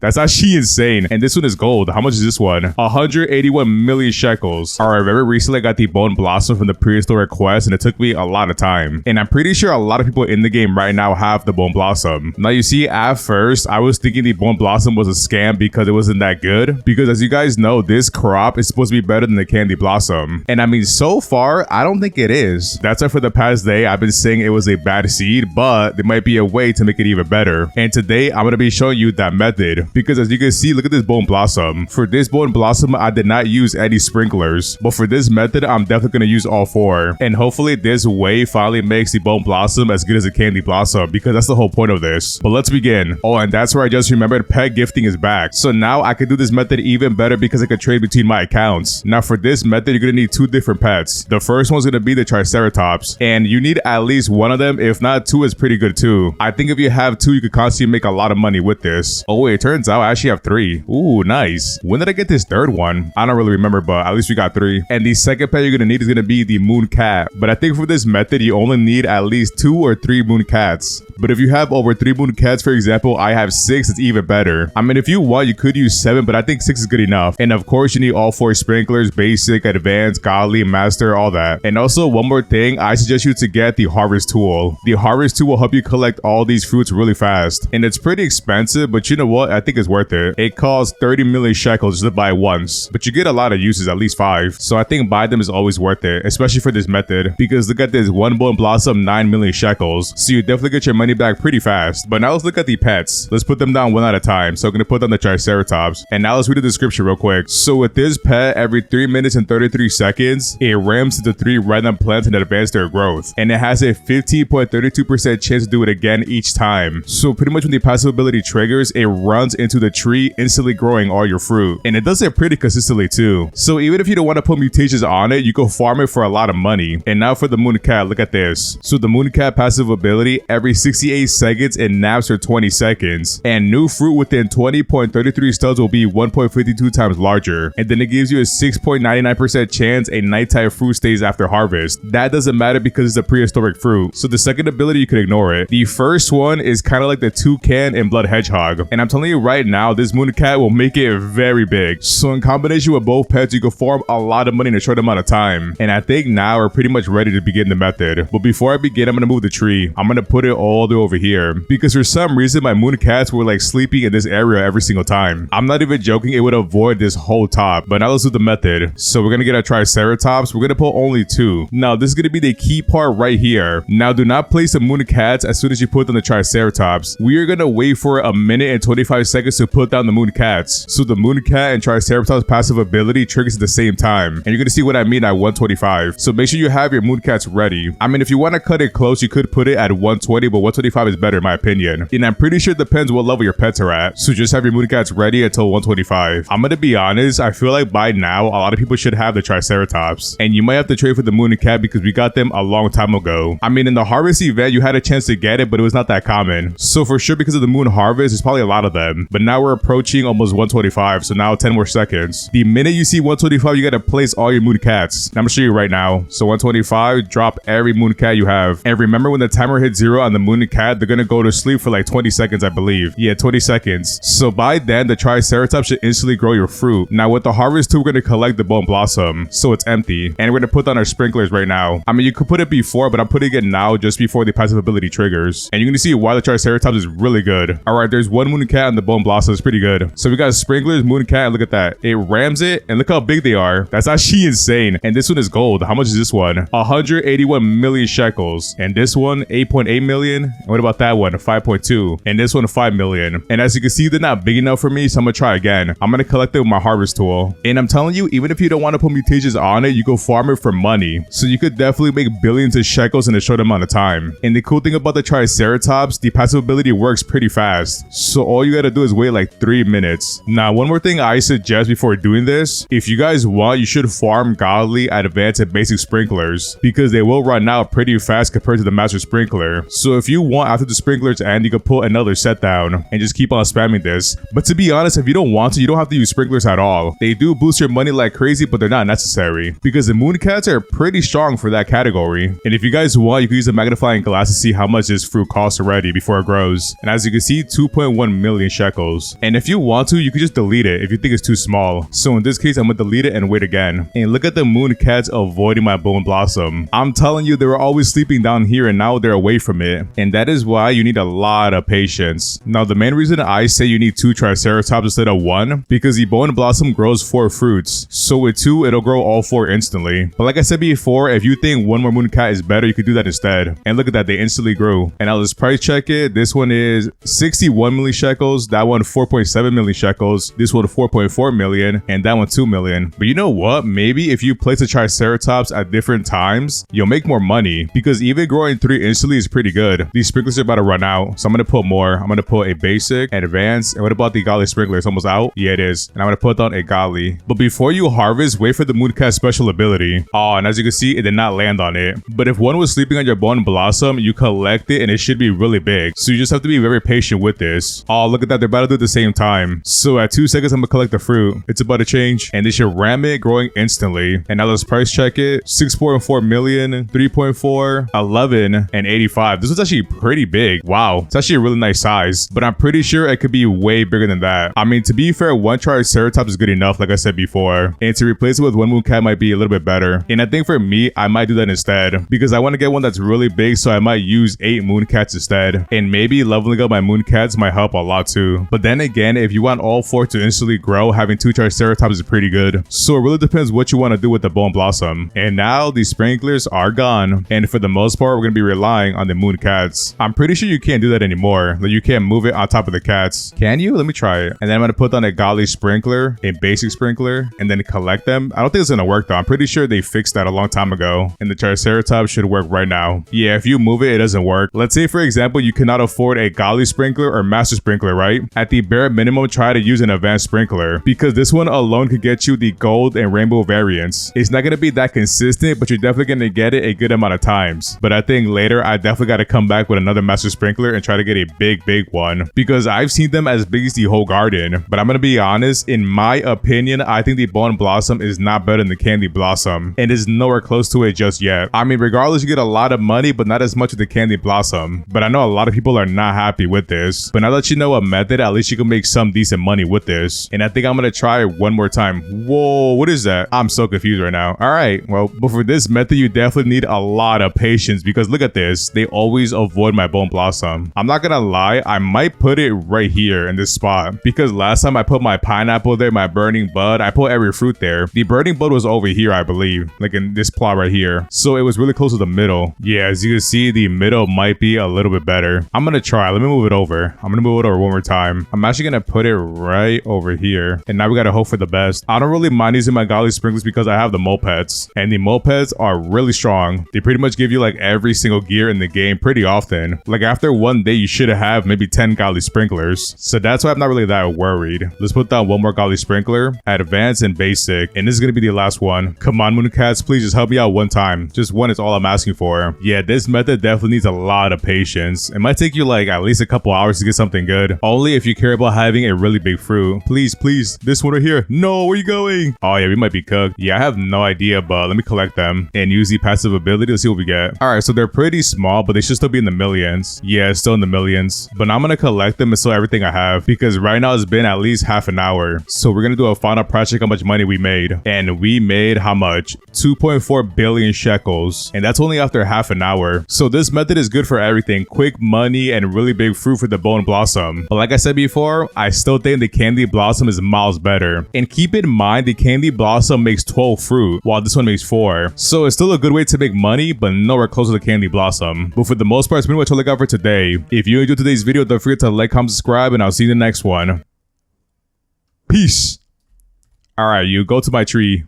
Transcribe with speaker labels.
Speaker 1: That's actually insane. And this one is gold. How much is this one? 181 million shekels. Alright, very recently I got the bone blossom from the prehistoric quest, and it took me a lot of time. And I'm pretty sure a lot of people in the game right now have the bone blossom. Now you see, at first I was thinking the bone blossom was a scam because it wasn't that good. Because as you guys know, this crop is supposed to be better than the candy blossom. And I mean, so far, I don't think it is. That's why for the past day, I've been saying it was a bad seed, but there might be a way to make it even better. And today, I'm going to be showing you that method. Because as you can see, look at this bone blossom. For this bone blossom, I did not use any sprinklers. But for this method, I'm definitely going to use all 4. And hopefully this way finally makes the bone blossom as good as a candy blossom, because that's the whole point of this. But let's begin. Oh, and that's where I just remembered pet gifting is back. So now I can do this method even better because I can trade between my accounts. Now for this method, you're going to need 2 different pets. The first one's going to be the triceratops. And you need at least 1 of them. If not, 2 is pretty good too. I think if you have 2, you could constantly make a lot of money with this. Oh wait, it turns out I actually have 3. Ooh, nice. When did I get this third one? I don't really remember, but at least we got 3. And the second pet you're gonna need is gonna be the moon cat. But I think for this method, you only need at least 2 or 3 moon cats. But if you have over 3 moon cats, for example, I have 6, it's even better. I mean, if you want, you could use 7, but I think 6 is good enough. And of course, you need all 4 sprinklers, basic, advanced, godly, master, all that. And also, one more thing, I suggest you to get the harvest tool. The harvest tool will help you collect all these fruits really fast. And it's pretty expensive, but you know what? I think it's worth it. It costs 30 million shekels just to buy once, but you get a lot of uses, at least 5. So I think buy them is always worth it, especially for this method, because look at this, 1 bone blossom, 9 million shekels. So you definitely get your money back pretty fast. But now let's look at the pets. Let's put them down one at a time. So I'm going to put down the triceratops. And now let's read the description real quick. So with this pet, every 3 minutes and 33 seconds, it rams into 3 random plants and advance their growth. And it has a 15.32% chance to do it again each time. So pretty much when the passive ability triggers, it runs into the tree, instantly growing all your fruit. And it does it pretty consistently too. So even if you don't want to put mutations on it, you can farm it for a lot of money. And now for the moon cat, look at this. So the moon cat passive ability, every 68 seconds, it naps for 20 seconds. And new fruit within 20.33 studs will be 1.52 times larger. And then it gives you a 6.99% chance a nighttime fruit stays after harvest. That doesn't matter because it's a prehistoric fruit. So the second ability, you can ignore it. The first one is kind of like the toucan and blood hedgehog. And I'm telling you right now, this moon cat will make it very big. So in combination with both pets, you can farm a lot of money in a short amount of time. And I think now we're pretty much ready to begin the method. But before I begin, I'm going to move the tree. I'm going to put it all the way over here because for some reason my moon cats were like sleeping in this area every single time. I'm not even joking, it would avoid this whole top. But now let's do the method. So we're going to get a triceratops. We're going to put only 2. Now this is going to be the key part right here. Now do not place the moon cats as soon as you put down the triceratops. We are going to wait for a minute and 25 seconds to put down the moon cats. So the moon cat and triceratops passive ability triggers at the same time. And you're going to see what I mean at 125. So make sure you have your moon cats ready. I mean, if you want to cut it close, you could put it at 120, but 125 is better in my opinion. And I'm pretty sure it depends what level your pets are at. So just have your moon cats ready until 125. I'm going to be honest, I feel like by now, a lot of people should have the triceratops. And you might have to trade for the moon cat because we got them a long time ago. I mean, in the harvest event, you had a chance to get it, but it was not that common. So for sure, because of the moon harvest, there's probably a lot of them. But now we're approaching almost 125, so now 10 more seconds. The minute you see 125, you gotta place all your moon cats. I'm gonna show you right now. So 125, drop every moon cat you have. And remember when the timer hits 0 on the moon cat, they're gonna go to sleep for like 20 seconds, I believe. Yeah, 20 seconds. So by then, the triceratops should instantly grow your fruit. Now with the harvest tool, we're gonna collect the bone blossom, so it's empty. And we're gonna put down our sprinklers right now. I mean, you could put it before, but I'm putting it now just before the passive ability triggers. And you're gonna see why the triceratops is really good. All right, there's 1 moon cat on the bone blossom. It's pretty good. So we got sprinklers, moon cat, and look at that. It rams it, and look how big they are. That's actually insane. And this one is gold. How much is this one? 181 million shekels. And this one, 8.8 million. And what about that one? 5.2. And this one, 5 million. And as you can see, they're not big enough for me, so I'm gonna try again. I'm gonna collect it with my harvest tool. And I'm telling you, even if you don't want to put mutations on it, you go farm it for money. So you could definitely make billions of shekels in a short amount of time. And the cool thing about the triceratops, the passive ability works pretty fast. So all you gotta do is wait like 3 minutes. Now, one more thing I suggest before doing this, if you guys want, you should farm godly, advanced, and basic sprinklers because they will run out pretty fast compared to the master sprinkler. So if you want, after the sprinklers end, you can put another set down and just keep on spamming this. But to be honest, if you don't want to, you don't have to use sprinklers at all. They do boost your money like crazy, but they're not necessary because the moon cats are pretty strong for that category. And if you guys want, you can use a magnifying glass to see how much this fruit costs already before it grows. And as you can see, 2.1 million shekels. shekels. And if you want to, you can just delete it if you think it's too small. So in this case, I'm gonna delete it and wait again. And look at the moon cats avoiding my bone blossom. I'm telling you, they were always sleeping down here and now they're away from it. And that is why you need a lot of patience. Now, the main reason I say you need 2 triceratops instead of 1, because the bone blossom grows 4 fruits. So with 2, it'll grow all 4 instantly. But like I said before, if you think 1 more moon cat is better, you could do that instead. And look at that, they instantly grew. And I'll just price check it. This one is 61 million shekels. That one 4.7 million shekels. This one 4.4 million. And that one 2 million. But you know what? Maybe if you place the triceratops at different times, you'll make more money. Because even growing 3 instantly is pretty good. These sprinklers are about to run out. So I'm going to put more. I'm going to put a basic, advanced. And what about the golly sprinkler? It's almost out. Yeah, it is. And I'm going to put down a golly. But before you harvest, wait for the moon cat special ability. Oh, and as you can see, it did not land on it. But if one was sleeping on your bone blossom, you collect it and it should be really big. So you just have to be very patient with this. Oh, look at that. They're about to do it at the same time. So at 2 seconds, I'm going to collect the fruit. It's about to change. And they should ram it growing instantly. And now let's price check it. 6.4 million, 3.4, 11, and 85. This was actually pretty big. Wow. It's actually a really nice size. But I'm pretty sure it could be way bigger than that. I mean, to be fair, 1 triceratops is good enough, like I said before. And to replace it with 1 moon cat might be a little bit better. And I think for me, I might do that instead. Because I want to get one that's really big, so I might use 8 moon cats instead. And maybe leveling up my moon cats might help a lot too. But then again, if you want all 4 to instantly grow, having 2 triceratops is pretty good. So it really depends what you want to do with the bone blossom. And now the sprinklers are gone. And for the most part, we're going to be relying on the moon cats. I'm pretty sure you can't do that anymore. Like you can't move it on top of the cats. Can you? Let me try it. And then I'm going to put on a golly sprinkler, a basic sprinkler, and then collect them. I don't think it's going to work though. I'm pretty sure they fixed that a long time ago. And the triceratops should work right now. Yeah, if you move it, it doesn't work. Let's say, for example, you cannot afford a golly sprinkler or master sprinkler, right? At the bare minimum, try to use an advanced sprinkler because this one alone could get you the gold and rainbow variants. It's not going to be that consistent, but you're definitely going to get it a good amount of times. But I think later, I definitely got to come back with another master sprinkler and try to get a big one because I've seen them as big as the whole garden. But I'm going to be honest, in my opinion, I think the bone blossom is not better than the candy blossom and is nowhere close to it just yet. I mean, regardless, you get a lot of money, but not as much with the candy blossom. But I know a lot of people are not happy with this. But now that you know a method, at least you can make some decent money with this. And I think I'm going to try it one more time. Whoa, what is that? I'm so confused right now. All right, well, but for this method, you definitely need a lot of patience because look at this. They always avoid my bone blossom. I'm not going to lie. I might put it right here in this spot because last time I put my pineapple there, my burning bud, I put every fruit there. The burning bud was over here, I believe, like in this plot right here. So it was really close to the middle. Yeah, as you can see, the middle might be a little bit better. I'm going to try. Let me move it over. I'm going to move it over one more time. I'm actually going to put it right over here. And now we got to hope for the best. I don't really mind using my golly sprinklers because I have the mopeds. And the mopeds are really strong. They pretty much give you like every single gear in the game pretty often. Like after one day, you should have maybe 10 golly sprinklers. So that's why I'm not really that worried. Let's put down one more golly sprinkler, advanced and basic. And this is going to be the last one. Come on, moon cats, please just help me out one time. Just one is all I'm asking for. Yeah, this method definitely needs a lot of patience. It might take you like at least a couple hours to get something good. Only if you care about having a really big fruit. Please, this one right here. No, where are you going? Oh yeah, we might be cooked. Yeah, I have no idea, but let me collect them and use the passive ability to see what we get. All right, so they're pretty small, but they should still be in the millions. Yeah, it's still in the millions. But now I'm gonna collect them and sell everything I have because right now it's been at least half an hour. So we're gonna do a final price check how much money we made. And we made how much? 2.4 billion shekels. And that's only after half an hour. So this method is good for everything. Quick money and really big fruit for the bone blossom. But like I said before, I still think the candy blossom is miles better. And keep in mind, the candy blossom makes 12 fruit, while this one makes 4. So it's still a good way to make money, but nowhere close to the candy blossom. But for the most part, it's pretty much all I got for today. If you enjoyed today's video, don't forget to like, comment, subscribe, and I'll see you in the next one. Peace. All right, you go to my tree.